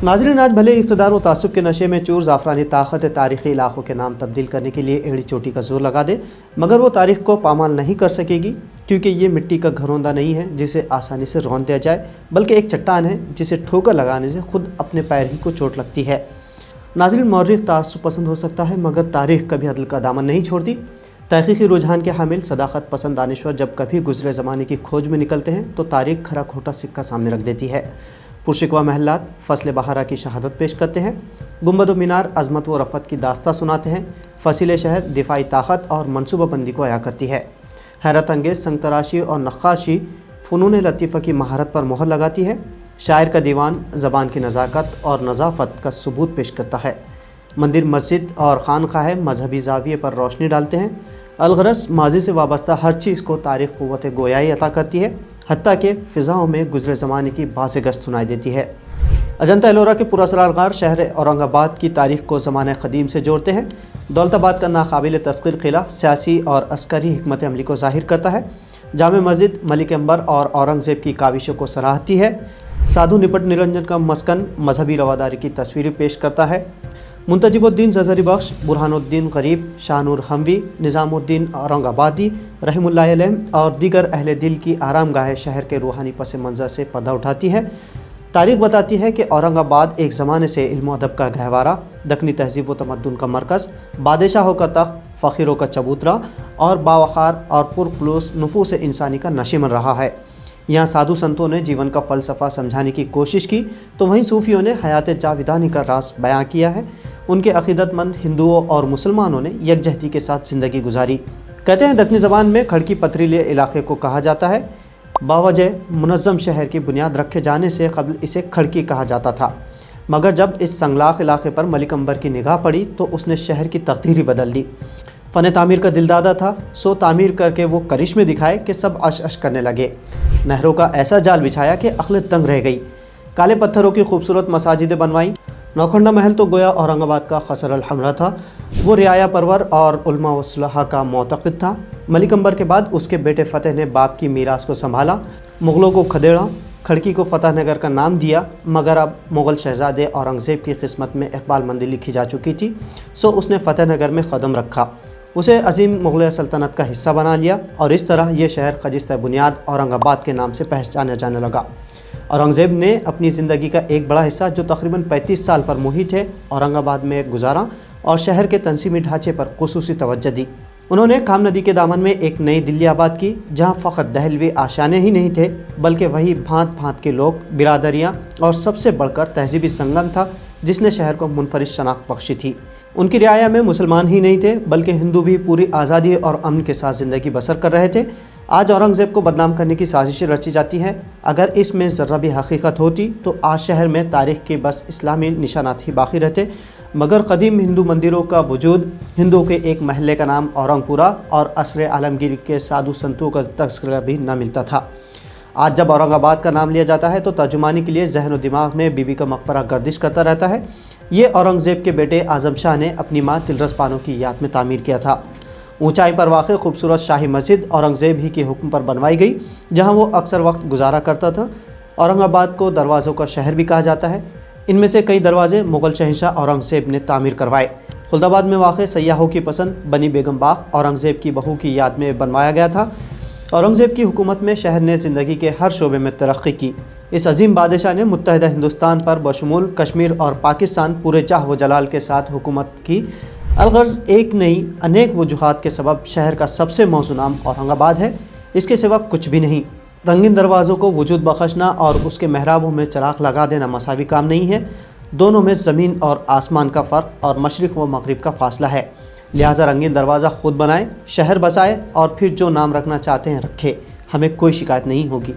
नाज़रीन, आज भले इक़्तिदार व तासुब के नशे में चूर ज़ाफ़रानी ताकत तारीख़ी इलाक़ों के नाम तब्दील करने के लिए एड़ी चोटी का ज़ोर लगा दे, मगर वो तारीख़ को पामाल नहीं कर सकेगी, क्योंकि ये मिट्टी का घरौंदा नहीं है जिसे आसानी से रौंद दिया जाए, बल्कि एक चट्टान है जिसे ठोकर लगाने से खुद अपने पैर ही को चोट लगती है। नाज़रीन, मौर्रिख़ तासुब पसंद हो सकता है, मगर तारीख़ कभी अदल का दामन नहीं छोड़ती। तहक़ीक़ी रुझान के हामिल सदाक़त पसंद दानिश्वर जब कभी गुज़रे ज़माने की खोज में निकलते हैं तो तारीख़ खरा खोटा सिक्का सामने रख देती है। पुरशिकवा महलात फ़सल बहारा की शहादत पेश करते हैं, गुंबद व मीनार अज़मत व रफ़त की दास्ता सुनाते हैं, फसील शहर दिफाई ताकत और मनसूबा बंदी को अया करती है। हैरत अंगेज़ संग तराशी और नक्काशी फ़नून लतीफ़ा की महारत पर मोहर लगाती है। शायर का दीवान ज़बान की नज़ाकत और नज़ाफ़त का सबूत पेश करता है। मंदिर, मस्जिद और खानक़ाह मजहबी ज़ाविये पर रोशनी डालते हैं। अलगरस माजी से वाबस्ता हर चीज़ को तारीख़ क़ुव्वत गोयाई अता करती है, हत्ता कि फ़िज़ाओं में गुज़रे ज़माने की बाज़ गश्त सुनाई देती है। अजंता एलोरा के पुरअसरार गार शहर औरंगाबाद की तारीख़ को ज़माने क़दीम से जोड़ते हैं। दौलताबाद का नाकाबिल तस्ख़ीर क़िला सियासी और अस्करी हिकमत अमली को ज़ाहिर करता है। जामे मस्जिद मलिक अंबर और औरंगज़ेब की काविशों को सराहती है। साधु निपट निरंजन का मस्कन मजहबी रवादारी की तस्वीरें पेश करता है। मुंतजिबुद्दीन ज़ज़री बख्श, बुरहानुद्दीन गरीब, शाहनूर हमवी, निज़ामुद्दीन औरंगाबादी रहमुल्लाह अलैह और दीगर अहले दिल की आरामगाह शहर के रूहानी पस मंज़र से पर्दा उठाती है। तारीख़ बताती है कि औरंगाबाद एक ज़माने से इल्म अदब का गहवारा, दक्नी तहज़ीब व तमद्दुन का मरकज़, बादशाहों का तख्त, फ़कीरों का चबूतरा और बावक़ार और पुरखुलूस नुफूस इंसानी का नशीमन रहा है। यहाँ साधु संतों ने जीवन का फ़लसफ़ा समझाने की कोशिश की, तो वहीं सूफ़ियों ने हयात जाविदानी का राज बयां किया है। उनके अक़ीदतमंद हिंदुओं और मुसलमानों ने यकजहती के साथ ज़िंदगी गुजारी। कहते हैं दक्नी ज़बान में खड़की पथरीले इलाके को कहा जाता है। बावजह मुनज़्ज़म शहर की बुनियाद रखे जाने से कबल इसे खड़की कहा जाता था, मगर जब इस संगलाख इलाके पर मलिक अंबर की निगाह पड़ी तो उसने शहर की तकदीर ही बदल दी। फ़न तामीर का दिलदादा था, सो तामीर करके वो करिश्मे दिखाए कि सब अश अश करने लगे। नहरों का ऐसा जाल बिछाया कि अक़ल तंग रह गई। काले पत्थरों की खूबसूरत मसाजिदें बनवाई। नौखंडा महल तो गोया औरंगाबाद का ख़सर अल हमरा था। वो रियाया परवर और उलमा व सुलहा का मोतक़िद था। मलिक अंबर के बाद उसके बेटे फ़तेह ने बाप की मीरास को संभाला, मुग़लों को खदेड़ा, खड़की को फ़तेह नगर का नाम दिया, मगर अब मुग़ल शहज़ादे औरंगज़ेब की किस्मत में इक़बाल मंदी लिखी जा चुकी थी, सो उसने फ़तेह नगर में क़दम रखा, उसे अजीम मुग़ल सल्तनत का हिस्सा बना लिया और इस तरह ये शहर ख़जिस्ता बुनियाद औरंगाबाद के नाम से पहचाना जाने लगा। औरंगज़ेब ने अपनी ज़िंदगी का एक बड़ा हिस्सा, जो तकरीबन 35 साल पर मुहित है, औरंगाबाद में गुजारा और शहर के तंसीमी ढांचे पर ख़ुसूसी तवज्जो दी। उन्होंने खाम नदी के दामन में एक नई दिल्ली आबाद की, जहाँ फ़क़त दहलवी आशाने ही नहीं थे, बल्कि वही भांत भांत के लोग, बिरादरियाँ और सबसे बढ़कर तहज़ीबी संगम था जिसने शहर को मुनफरिद शनाख्त बख्शी थी। उनकी रियाया में मुसलमान ही नहीं थे, बल्कि हिंदू भी पूरी आज़ादी और अमन के साथ ज़िंदगी बसर कर रहे थे। आज औरंगज़ेब को बदनाम करने की साजिशें रची जाती हैं। अगर इसमें ज़र्रा भी हकीकत होती तो आज शहर में तारीख़ के बस इस्लामी निशानात ही बाकी रहते, मगर कदीम हिंदू मंदिरों का वजूद, हिंदुओं के एक महल्ले का नाम औरंगपुरा और असर आलमगीर के साधु संतों का तज़किरा भी न मिलता था। आज जब औरंगाबाद का नाम लिया जाता है तो तर्जुमानी के लिए जहन व दिमाग में बीबी का मकबरा गर्दिश करता रहता है। ये औरंगज़ेब के बेटे आज़म शाह ने अपनी माँ तिलरस बानो की याद में तामीर किया था। ऊंचाई पर वाक़ खूबसूरत शाही मस्जिद औरंगज़ेब ही के हुक्म पर बनवाई गई, जहां वो अक्सर वक्त गुजारा करता था। औरंगाबाद को दरवाज़ों का शहर भी कहा जाता है। इनमें से कई दरवाज़े मुग़ल शहंशाह औरंगज़ेब ने तामीर करवाए। खुलदाबाद में वाक़ सयाहों की पसंद बनी बेगम बाग औरंगज़ेब की बहू की याद में बनवाया गया था। औरंगज़ेब की हुकूमत में शहर ने ज़िंदगी के हर शोबे में तरक्की की। इस अजीम बादशाह ने मुत्तहिदा हिंदुस्तान पर बशमूल कश्मीर और पाकिस्तान पूरे जाह व जलाल के साथ हुकूमत की। अलगर्ज़ एक नहीं अनेक वजूहात के सबब शहर का सबसे मौजूद नाम औरंगाबाद है, इसके सिवा कुछ भी नहीं। रंगीन दरवाज़ों को वजूद बख्शना और उसके महराबों में चराग लगा देना मसावी काम नहीं है। दोनों में ज़मीन और आसमान का फ़र्क और मशरिक़ व मगरिब का फ़ासला है। लिहाजा रंगीन दरवाज़ा ख़ुद बनाए, शहर बसाए और फिर जो नाम रखना चाहते हैं रखें, हमें कोई शिकायत नहीं होगी।